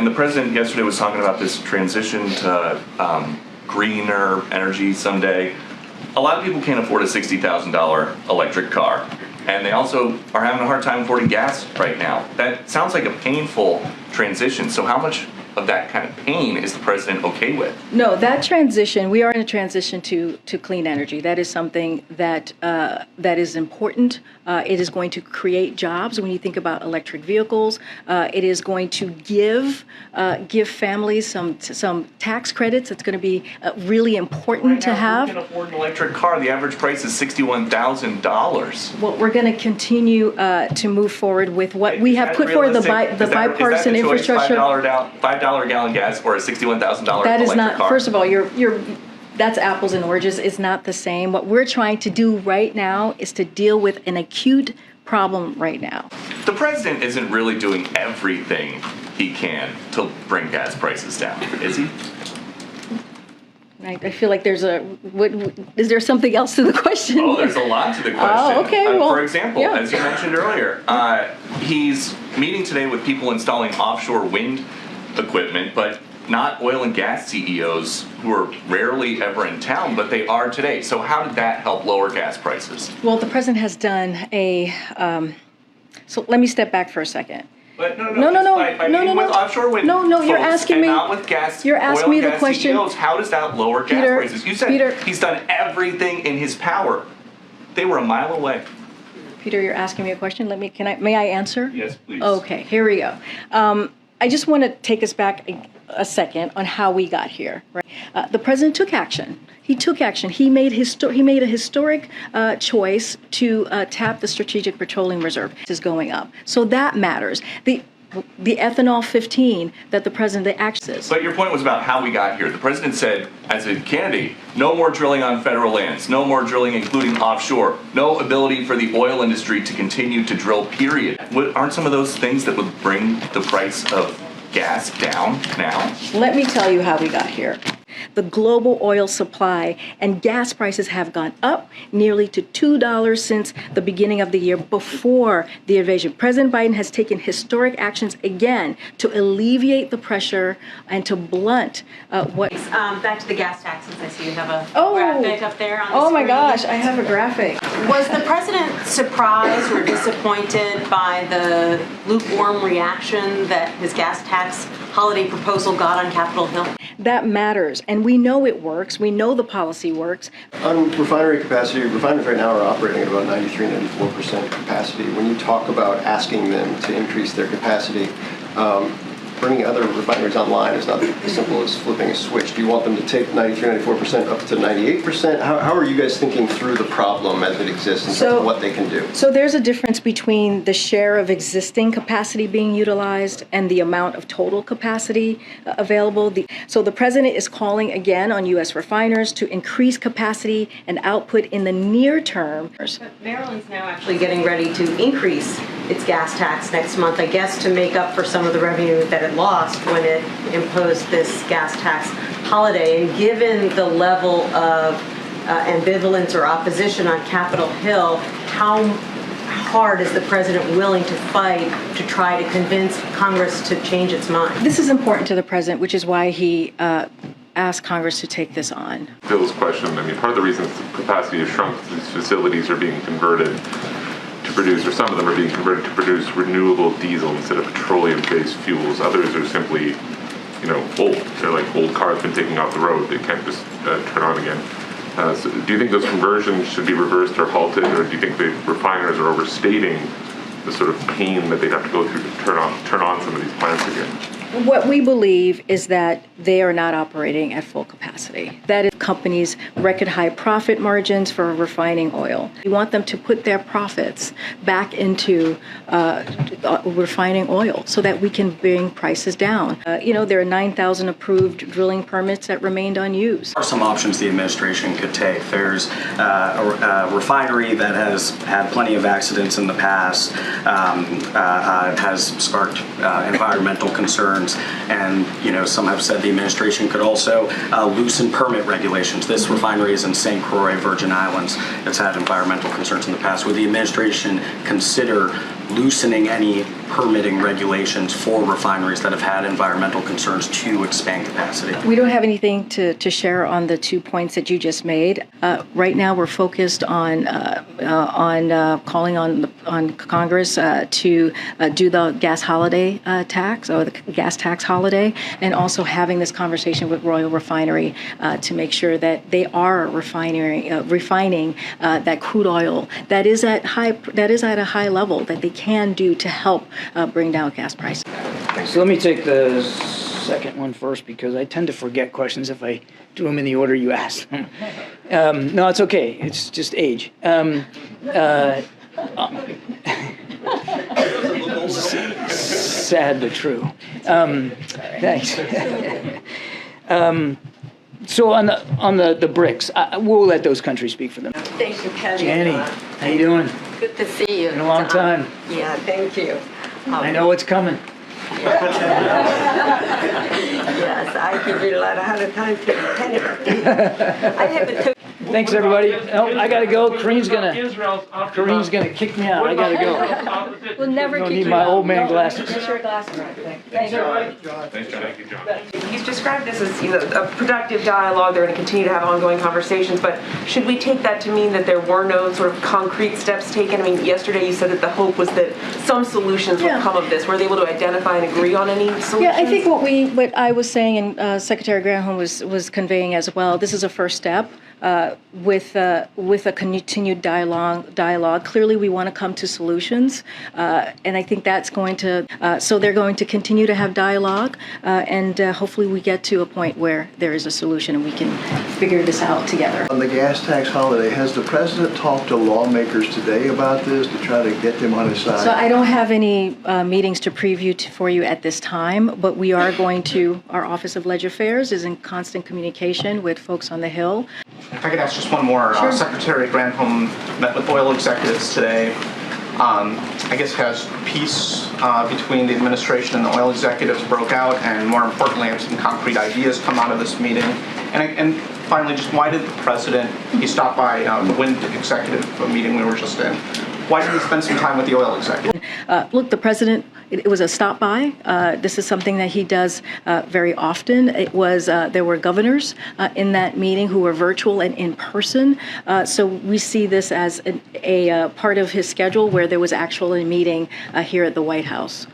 the president yesterday was talking about this transition to greener energy someday, a lot of people can't afford a $60,000 electric car. And they also are having a hard time affording gas right now. That sounds like a painful transition. So how much of that kind of pain is the president okay with? No, that transition, we are in a transition to clean energy. That is something that that is important. It is going to create jobs. When you think about electric vehicles, it is going to give families some tax credits. It's going to be really important right to now, have. Who can afford an electric car? The average price is $61,000. Well, we're going to continue to move forward with what we have put forward, the bipartisan infrastructure. $5 gallon gas or a $61,000 That is electric not, car. first of all, that's apples and oranges. It's not the same. What we're trying to do right now is to deal with an acute problem right now. The president isn't really doing everything he can to bring gas prices down, is he? I feel like is there something else to the question? Oh, there's a lot to the question. Oh, okay. Well, for example, yeah. as you mentioned earlier, he's meeting today with people installing offshore wind equipment, but not oil and gas CEOs who are rarely ever in town, but they are today. So how did that help lower gas prices? Well, the president has done so let me step back for a second. But no. With offshore wind you're folks asking and me. not with gas. You're asking me the gas question. CEOs, how does that lower gas Peter, prices? You said he's done everything in his power. They were a mile away. Peter, you're asking me a question. May I answer? Yes, please. Okay, here we go. I just want to take us back a second on how we got here. Right? The president took action. He took action. He made a historic choice to tap the Strategic Petroleum Reserve. It is going up, so that matters. The ethanol 15 that the president accesses. But your point was about how we got here. The president said, as a candidate, no more drilling on federal lands, no more drilling including offshore, no ability for the oil industry to continue to drill, period. Aren't some of those things that would bring the price of gas down now? Let me tell you how we got here. The global oil supply and gas prices have gone up nearly to $2 since the beginning of the year before the invasion. President Biden has taken historic actions again to alleviate the pressure and to blunt what... Back to the gas taxes. I see you have a graphic up there on the Oh my screen. gosh, I have a graphic. Was the president surprised or disappointed by the lukewarm reaction that his gas tax holiday proposal got on Capitol Hill? That matters, and we know it works. We know the policy works. On refinery capacity, refineries right now are operating at about 93-94% capacity. When you talk about asking them to increase their capacity, bringing other refineries online is not as simple as flipping a switch. Do you want them to take 93-94% up to 98%? How are you guys thinking through the problem as it exists in terms of what they can do? So there's a difference between the share of existing capacity being utilized and the amount of total capacity available. So the president is calling again on U.S. refiners to increase capacity and output in the near term. But Maryland's now actually getting ready to increase its gas tax next month, I guess, to make up for some of the revenue that it lost when it imposed this gas tax holiday. And given the level of ambivalence or opposition on Capitol Hill, how hard is the president willing to fight to try to convince Congress to change its mind? This is important to the president, which is why he asked Congress to take this on. Bill's question, I mean, part of the reason capacity has shrunk, these facilities are being converted to produce, or some of them are being converted to produce renewable diesel instead of petroleum-based fuels. Others are simply, old. They're like old cars been taken off the road. They can't just turn on again. So do you think those conversions should be reversed or halted, or do you think the refiners are overstating the sort of pain that they'd have to go through to turn on some of these plants again? What we believe is that they are not operating at full capacity. That is companies' record high profit margins for refining oil. We want them to put their profits back into refining oil so that we can bring prices down. There are 9,000 approved drilling permits that remained unused. There are some options the administration could take. There's a refinery that has had plenty of accidents in the past, has sparked environmental concerns. And, some have said the administration could also loosen permit regulations. This refinery is in St. Croix, Virgin Islands. It's had environmental concerns in the past. Would the administration consider loosening any permitting regulations for refineries that have had environmental concerns to expand capacity. We don't have anything to share on the 2 points that you just made. Right now, we're focused on calling on Congress to do the gas holiday tax, or the gas tax holiday, and also having this conversation with Royal Refinery to make sure that they are refining that crude oil that is at a high level that they can do to help bring down gas prices. So let me take the second one first, because I tend to forget questions if I do them in the order you asked them. No, it's okay. It's just age. Sad but true. Thanks. So on the BRICS, we'll let those countries speak for them. Thank you, Kenny. Jenny, how you doing? Good to see you. Been a long time. Yeah, thank you. I know what's coming. Yes, I give you a lot of hard time to Kenny. I haven't took. Thanks, everybody. Oh, I gotta go. Karine's gonna kick me out. I gotta go. We'll never Don't need my old man glasses. your glasses. Thanks, John. He's described this as, a productive dialogue. They're going to continue to have ongoing conversations, but should we take that to mean that there were no sort of concrete steps taken? I mean, yesterday you said that the hope was that some solutions would come of this. Were they able to identify and agree on any solutions? Yeah, I think what I was saying, and Secretary Granholm was conveying as well. This is a first step. With a continued dialogue. Clearly, we want to come to solutions, and I think that's going to. So they're going to continue to have dialogue, and hopefully, we get to a point where there is a solution and we can figure this out together. On the gas tax holiday, has the president talked to lawmakers today about this to try to get them on his side? So I don't have any meetings to preview for you at this time, but we are going to. Our Office of Ledger Affairs is in constant communication with folks on the Hill. If I could ask just one more. Sure. Secretary Granholm met with oil executives today. I guess has peace between the administration and the oil executives broke out, and more importantly, have some concrete ideas come out of this meeting. And finally, just why did the president, he stopped by the wind executive meeting we were just in, why did he spend some time with the oil executive? Look, the president, it was a stop by. This is something that he does very often. It was, there were governors in that meeting who were virtual and in person. So we see this as a part of his schedule where there was actually a meeting here at the White House.